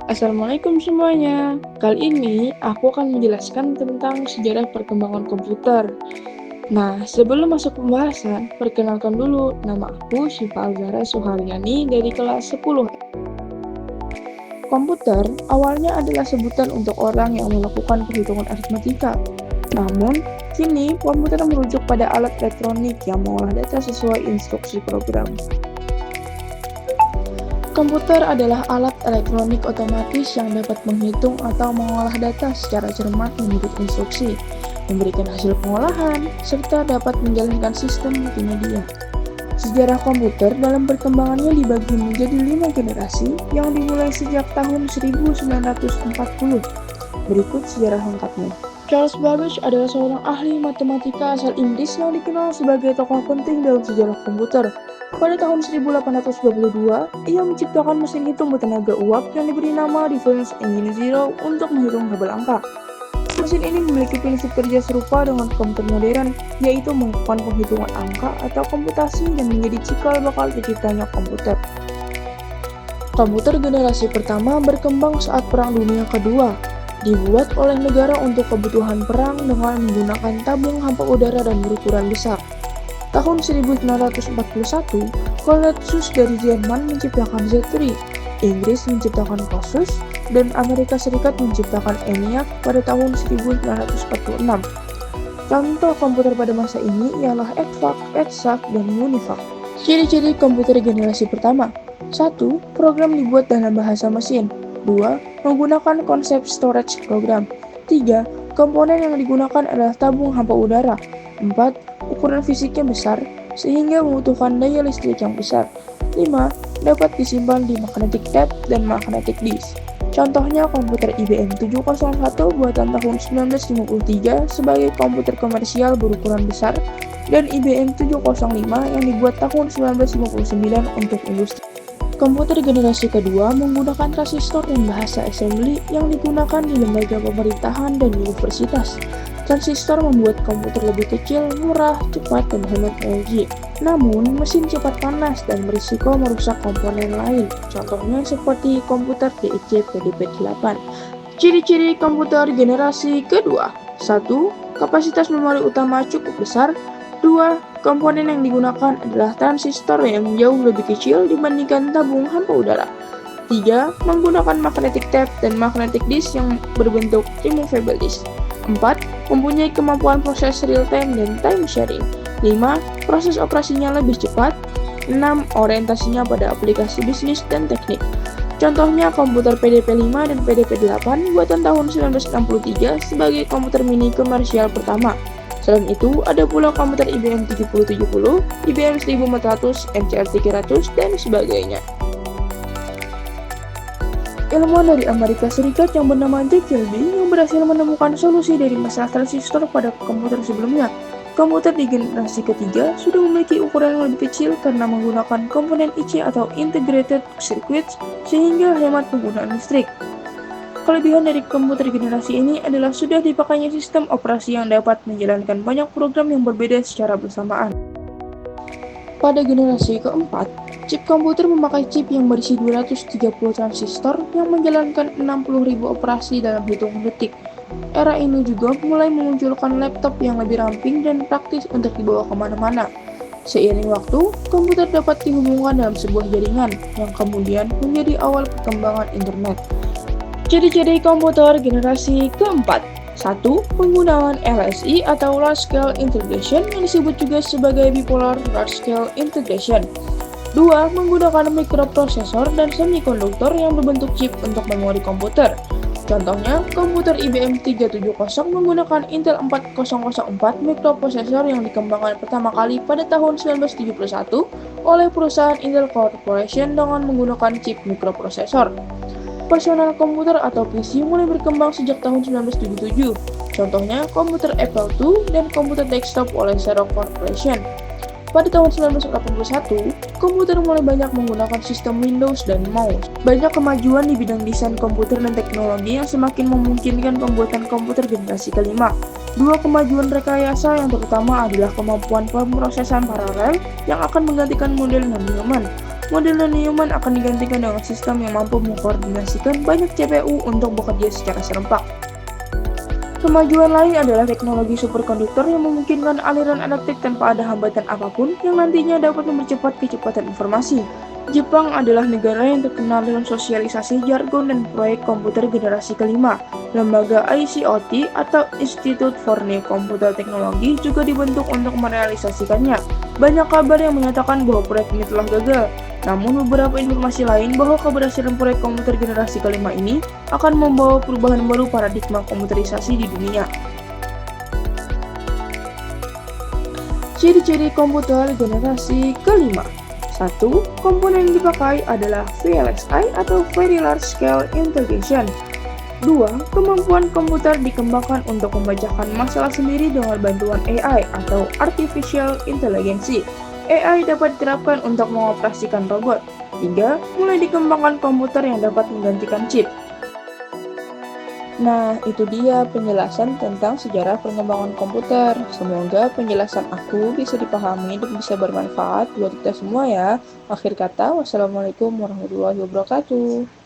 Assalamualaikum semuanya. Kali ini aku akan menjelaskan tentang sejarah perkembangan komputer. Nah, sebelum masuk pembahasan, perkenalkan dulu nama aku Syifa Alzara Suharyani dari kelas 10. Komputer awalnya adalah sebutan untuk orang yang melakukan perhitungan aritmatika. Namun, kini komputer merujuk pada alat elektronik yang mengolah data sesuai instruksi program. Komputer adalah alat elektronik otomatis yang dapat menghitung atau mengolah data secara cermat menurut instruksi, memberikan hasil pengolahan, serta dapat menjalankan sistem multimedia. Sejarah komputer dalam perkembangannya dibagi menjadi 5 generasi yang dimulai sejak tahun 1940. Berikut sejarah lengkapnya. Charles Babbage adalah seorang ahli matematika asal Inggris yang dikenal sebagai tokoh penting dalam sejarah komputer. Pada tahun 1822, ia menciptakan mesin hitung bertenaga uap yang diberi nama Difference Engine Zero untuk menghitung tabel angka. Mesin ini memiliki prinsip kerja serupa dengan komputer modern, yaitu melakukan penghitungan angka atau komputasi dan menjadi cikal bakal terciptanya komputer. Komputer generasi pertama berkembang saat Perang Dunia Kedua, dibuat oleh negara untuk kebutuhan perang dengan menggunakan tabung hampa udara dan berukuran besar. Tahun 1941, Colossus dari Jerman menciptakan Z3, Inggris menciptakan Colossus, dan Amerika Serikat menciptakan ENIAC pada tahun 1946. Contoh komputer pada masa ini ialah EDVAC, EDSAC, dan UNIVAC. Ciri-ciri komputer generasi pertama. 1. Program dibuat dalam bahasa mesin. 2. Menggunakan konsep storage program. 3. Komponen yang digunakan adalah tabung hampa udara. 4. Ukuran fisiknya besar, sehingga membutuhkan daya listrik yang besar. 5. Dapat disimpan di magnetic tape dan magnetic disk. Contohnya komputer IBM 701 buatan tahun 1953 sebagai komputer komersial berukuran besar, dan IBM 705 yang dibuat tahun 1959 untuk industri. Komputer generasi kedua menggunakan transistor dan bahasa assembly yang digunakan di lembaga pemerintahan dan universitas. Transistor membuat komputer lebih kecil, murah, cepat, dan hemat energi. Namun, mesin cepat panas dan berisiko merusak komponen lain. Contohnya seperti komputer DEC PDP-8. Ciri-ciri komputer generasi kedua. 1. Kapasitas memori utama cukup besar. 2. Komponen yang digunakan adalah transistor yang jauh lebih kecil dibandingkan tabung hampa udara. 3. Menggunakan magnetic tape dan magnetic disk yang berbentuk removable disk. 4. Mempunyai kemampuan proses real-time dan time sharing. 5. Proses operasinya lebih cepat. 6. Orientasinya pada aplikasi bisnis dan teknik. Contohnya komputer PDP-5 dan PDP-8 buatan tahun 1963 sebagai komputer mini komersial pertama. Selain itu, ada pula komputer IBM 7070, IBM 1400, MCR 300, dan sebagainya. Ilmuwan dari Amerika Serikat yang bernama Jack Kilby yang berhasil menemukan solusi dari masalah transistor pada komputer sebelumnya. Komputer di generasi ketiga sudah memiliki ukuran yang lebih kecil karena menggunakan komponen IC atau Integrated Circuits sehingga hemat penggunaan listrik. Kelebihan dari komputer generasi ini adalah sudah dipakainya sistem operasi yang dapat menjalankan banyak program yang berbeda secara bersamaan. Pada generasi keempat, chip komputer memakai chip yang berisi 230 transistor yang menjalankan 60.000 operasi dalam hitungan detik. Era ini juga mulai memunculkan laptop yang lebih ramping dan praktis untuk dibawa kemana-mana. Seiring waktu, komputer dapat dihubungkan dalam sebuah jaringan, yang kemudian menjadi awal perkembangan internet. Ciri-ciri komputer generasi keempat. 1. Penggunaan LSI atau Large Scale Integration yang disebut juga sebagai Bipolar Large Scale Integration. 2. Menggunakan mikroprosesor dan semikonduktor yang berbentuk chip untuk memori komputer. Contohnya, komputer IBM 370 menggunakan Intel 4004 mikroprosesor yang dikembangkan pertama kali pada tahun 1971 oleh perusahaan Intel Corporation dengan menggunakan chip mikroprosesor. Personal komputer atau PC mulai berkembang sejak tahun 1977. Contohnya, komputer Apple II dan komputer desktop oleh Xerox Corporation. Pada tahun 1981, komputer mulai banyak menggunakan sistem Windows dan mouse. Banyak kemajuan di bidang desain komputer dan teknologi yang semakin memungkinkan pembuatan komputer generasi kelima. Dua kemajuan rekayasa yang terutama adalah kemampuan pemrosesan paralel yang akan menggantikan model non-nyaman. Model Neumann akan digantikan dengan sistem yang mampu mengkoordinasikan banyak CPU untuk bekerja secara serempak. Kemajuan lain adalah teknologi superkonduktor yang memungkinkan aliran elektrik tanpa ada hambatan apapun yang nantinya dapat mempercepat kecepatan informasi. Jepang adalah negara yang terkenal dengan sosialisasi jargon dan proyek komputer generasi kelima. Lembaga ICOT atau Institute for New Computer Technology juga dibentuk untuk merealisasikannya. Banyak kabar yang menyatakan bahwa proyek ini telah gagal. Namun beberapa informasi lain bahwa keberhasilan proyek komputer generasi kelima ini akan membawa perubahan baru paradigma komputerisasi di dunia. Ciri-ciri komputer generasi kelima. 1. Komponen yang dipakai adalah VLSI atau Very Large Scale Integration. 2. Kemampuan komputer dikembangkan untuk memecahkan masalah sendiri dengan bantuan AI atau Artificial Intelligence. AI dapat diterapkan untuk mengoperasikan robot. 3. Mulai dikembangkan komputer yang dapat menggantikan chip. Nah, itu dia penjelasan tentang sejarah pengembangan komputer. Semoga penjelasan aku bisa dipahami dan bisa bermanfaat buat kita semua ya. Akhir kata, wassalamualaikum warahmatullahi wabarakatuh.